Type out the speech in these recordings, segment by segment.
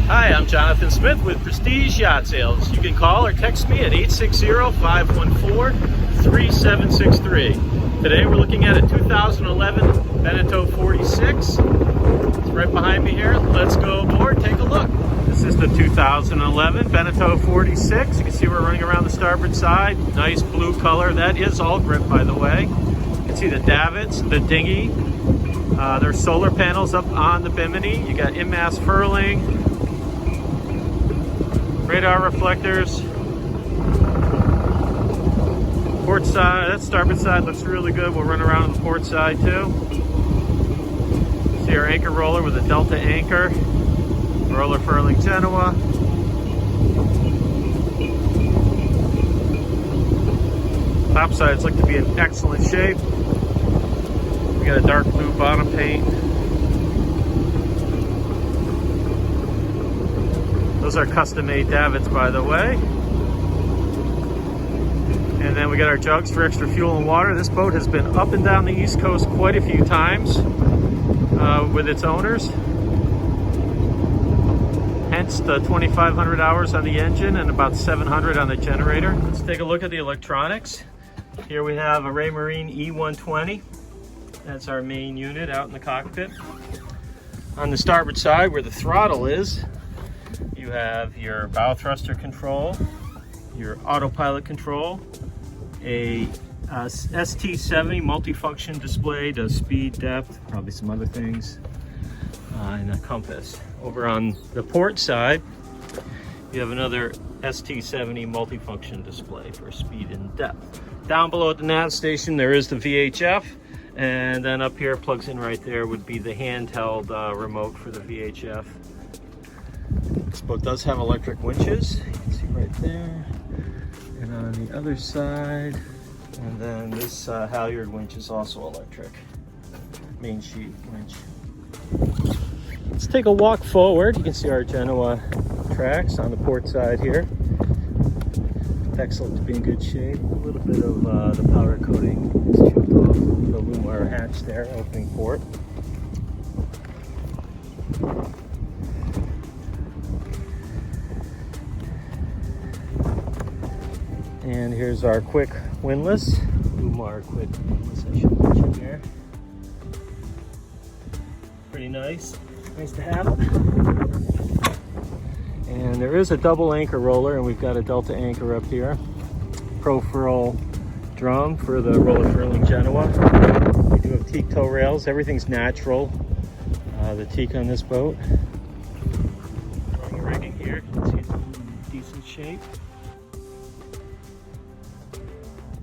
Hi, I'm Jonathan Smith with Prestige Yacht Sales. You can call or text me at 860-514-3763. Today we're looking at a 2011 Beneteau 46. It's right behind me here. Let's go aboard, take a look. This is the 2011 Beneteau 46. You can see we're running around the starboard side. Nice blue color. That is all grip, by the way. You can see the davits, the dinghy. There's solar panels up on the bimini. You got in-mast furling, radar reflectors. Port side, that starboard side looks really good. We'll run around on the port side too. See our anchor roller with a Delta anchor. Roller furling Genoa. Top sides look to be in excellent shape. We got a dark blue bottom paint. Those are custom-made davits, by the way. And then we got our jugs for extra fuel and water. This boat has been up and down the East Coast quite a few times with its owners. Hence the 2,500 hours on the engine and about 700 on the generator. Let's take a look at the electronics. Here we have a Raymarine E120. That's our main unit out in the cockpit. On the starboard side, where the throttle is, you have your bow thruster control, your autopilot control, a ST70 multifunction display, does speed, depth, probably some other things, and a compass. Over on the port side, you have another ST70 multifunction display for speed and depth. Down below at the nav station, there is the VHF, and then up here, plugs in right there, would be the handheld remote for the VHF. This boat does have electric winches, you can see right there, and on the other side, and then this halyard winch is also electric, main sheet winch. Let's take a walk forward. You can see our Genoa tracks on the port side here. Decks look to be in good shape. A little bit of the powder coating is chipped off the Lumar hatch there, opening port. And here's our quick windlass. Lumar quick windlass, I should mention here. Pretty nice. Nice to have. And there is a double anchor roller, and we've got a Delta anchor up here. Pro furl drum for the roller furling Genoa. We do have teak tow rails. Everything's natural. The teak on this boat. Running rigging here. You can see it's in decent shape.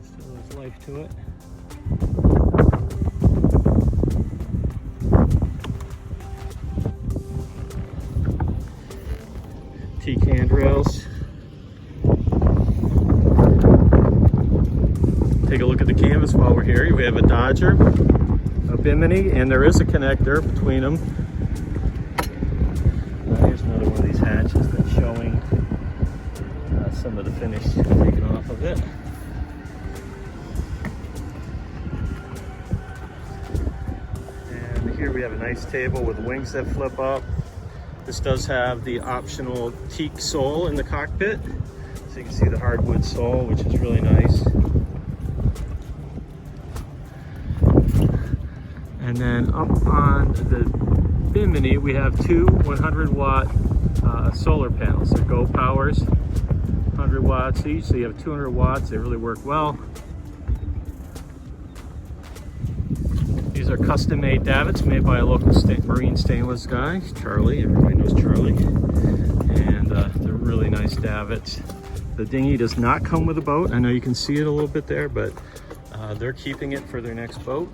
Still has life to it. Teak handrails. Take a look at the canvas while we're here. We have a Dodger, a Bimini, and there is a connector between them. Here's another one of these hatches that's showing some of the finish taken off of it. And here we have a nice table with wings that flip up. This does have the optional teak sole in the cockpit. So you can see the hardwood sole, which is really nice. And then up on the Bimini, we have two 100-watt solar panels. They're Go Powers, 100 watts each, so you have 200 watts. They really work well. These are custom-made davits made by a local marine stainless guy, Charlie. Everybody knows Charlie. And they're really nice davits. The dinghy does not come with a boat. I know you can see it a little bit there, but they're keeping it for their next boat.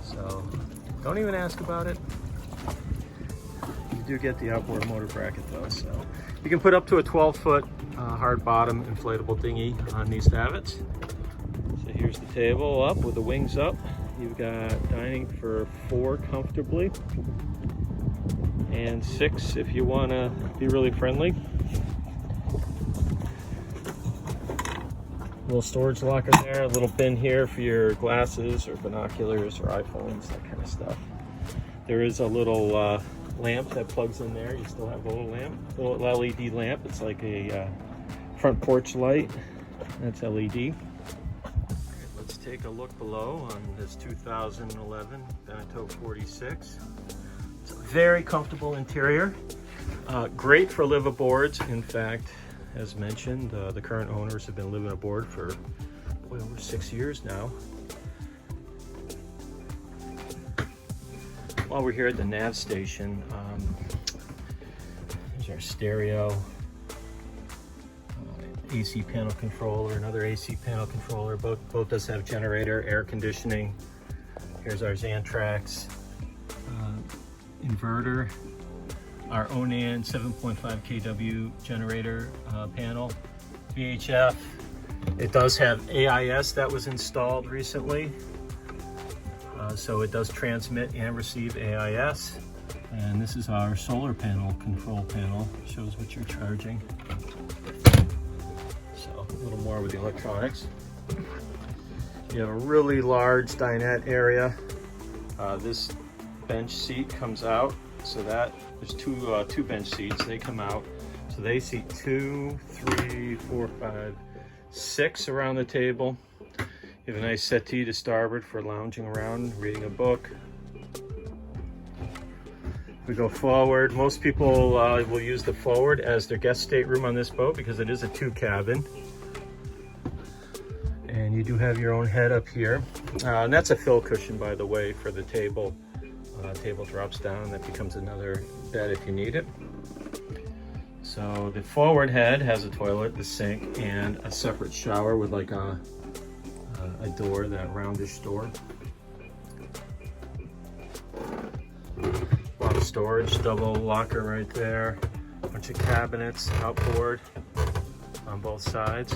So don't even ask about it. You do get the outboard motor bracket though, so you can put up to a 12-foot hard bottom inflatable dinghy on these davits. So here's the table up with the wings up. You've got dining for 4 comfortably, and 6 if you want to be really friendly. Little storage locker there, a little bin here for your glasses or binoculars or iPhones, that kind of stuff. There is a little lamp that plugs in there. You still have a little lamp, a little LED lamp. It's like a front porch light. That's LED. Let's take a look below on this 2011 Beneteau 46. It's a very comfortable interior. Great for liveaboards. In fact, as mentioned, the current owners have been living aboard for over 6 years now. While we're here at the nav station, here's our stereo, AC panel controller, another AC panel controller. Both does have generator, air conditioning. Here's our Xantrax inverter, our Onan 7.5 kW generator panel, VHF. It does have AIS that was installed recently. So it does transmit and receive AIS. And this is our solar panel control panel. Shows what you're charging. So a little more with the electronics. You have a really large dinette area. This bench seat comes out. So that there's two bench seats. They come out. So they seat 2, 3, 4, 5, 6 around the table. You have a nice settee to starboard for lounging around, reading a book. We go forward. Most people will use the forward as their guest stateroom on this boat because it is a 2-cabin. And you do have your own head up here. And that's a fill cushion, by the way, for the table. Table drops down, that becomes another bed if you need it. So the forward head has a toilet, the sink, and a separate shower with like a door, that roundish door. A lot of storage, double locker right there. Bunch of cabinets outboard on both sides.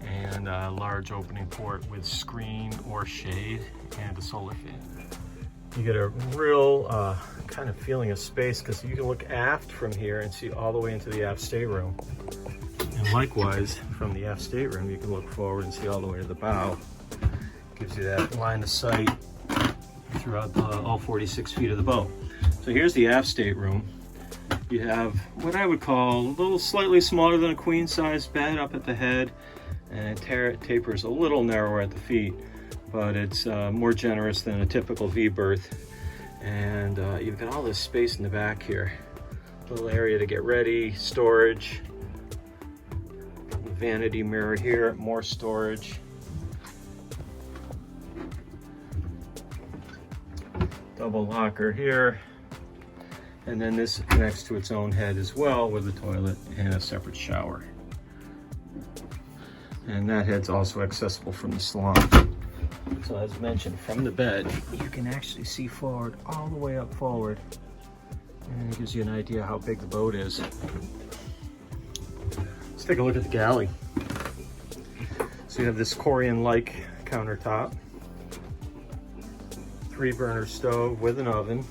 And a large opening port with screen or shade and a solar fan. You get a real kind of feeling of space because you can look aft from here and see all the way into the aft stateroom. And likewise, from the aft stateroom, you can look forward and see all the way to the bow. Gives you that line of sight throughout all 46 feet of the boat. So here's the aft stateroom. You have what I would call a little slightly smaller than a queen size bed up at the head, and it tapers a little narrower at the feet, but it's more generous than a typical V berth. And you've got all this space in the back here. Little area to get ready, storage. Vanity mirror here, more storage. Double locker here. And then this connects to its own head as well with a toilet and a separate shower. And that head's also accessible from the salon. So as mentioned, from the bed, you can actually see forward, all the way up forward. And it gives you an idea how big the boat is. Let's take a look at the galley. So you have this Corian-like countertop, 3-burner stove with an oven,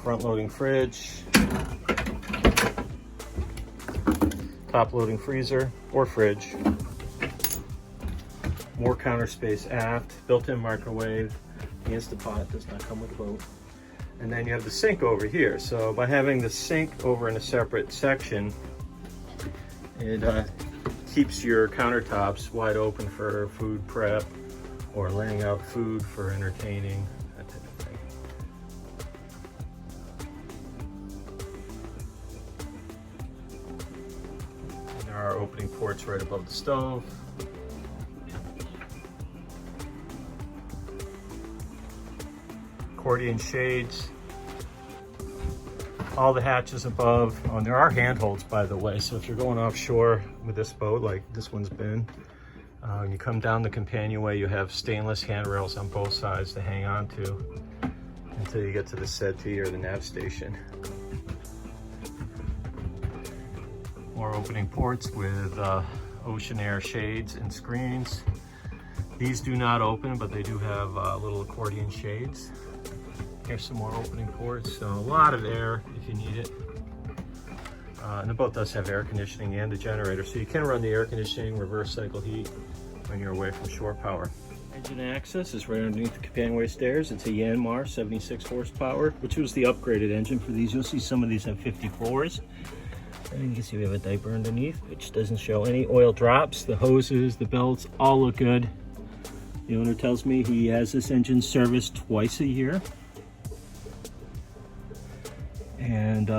front-loading fridge, top-loading freezer or fridge, more counter space aft, built-in microwave. The Instapot does not come with the boat. And then you have the sink over here. So by having the sink over in a separate section, it keeps your countertops wide open for food prep or laying out food for entertaining, that type of thing. And there are opening ports right above the stove. Accordion shades, all the hatches above. Oh, and there are handholds, by the way, so if you're going offshore with this boat, like this one's been, when you come down the companionway, you have stainless handrails on both sides to hang on to until you get to the settee or the nav station. More opening ports with ocean air shades and screens. These do not open, but they do have little accordion shades. Here's some more opening ports, so a lot of air if you need it. And the boat does have air conditioning and a generator, so you can run the air conditioning, reverse cycle heat when you're away from shore power. Engine access is right underneath the companionway stairs. It's a Yanmar 76 horsepower, which was the upgraded engine for these. You'll see some of these have 54s. And you can see we have a diaper underneath, which doesn't show any oil drops. The hoses, the belts, all look good. The owner tells me he has this engine serviced twice a year. And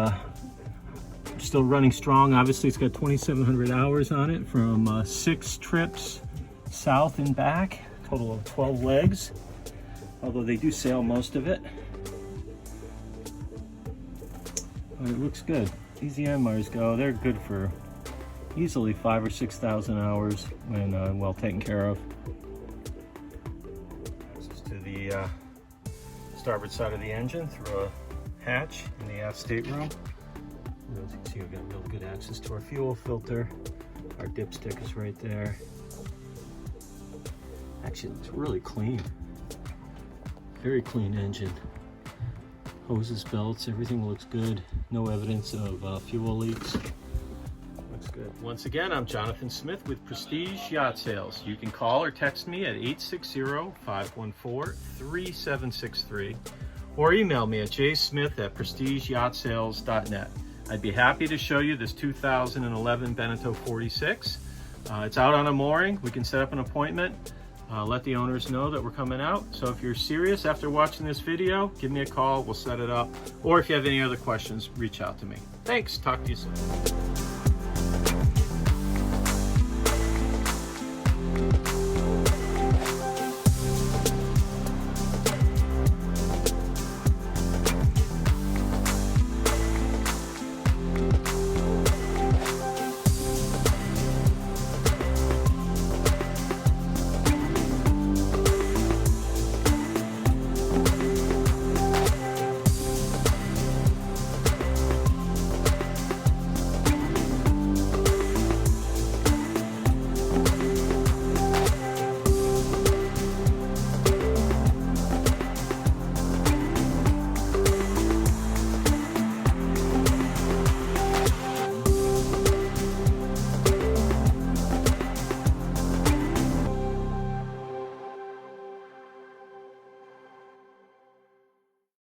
still running strong. Obviously, it's got 2,700 hours on it from 6 trips south and back. Total of 12 legs, although they do sail most of it. But it looks good. These Yanmars they're good for easily 5,000 or 6,000 hours when well taken care of. This is to the starboard side of the engine through a hatch in the aft stateroom. As you can see, we've got real good access to our fuel filter. Our dipstick is right there. Actually, it looks really clean. Very clean engine. Hoses, belts, everything looks good. No evidence of fuel leaks. Looks good. Once again, I'm Jonathan Smith with Prestige Yacht Sales. You can call or text me at 860-514-3763 or email me at jsmith@prestigeyachtSales.net. I'd be happy to show you this 2011 Beneteau 46. It's out on a mooring. We can set up an appointment. Let the owners know that we're coming out. So if you're serious after watching this video, give me a call, we'll set it up. Or if you have any other questions, reach out to me. Thanks, talk to you soon.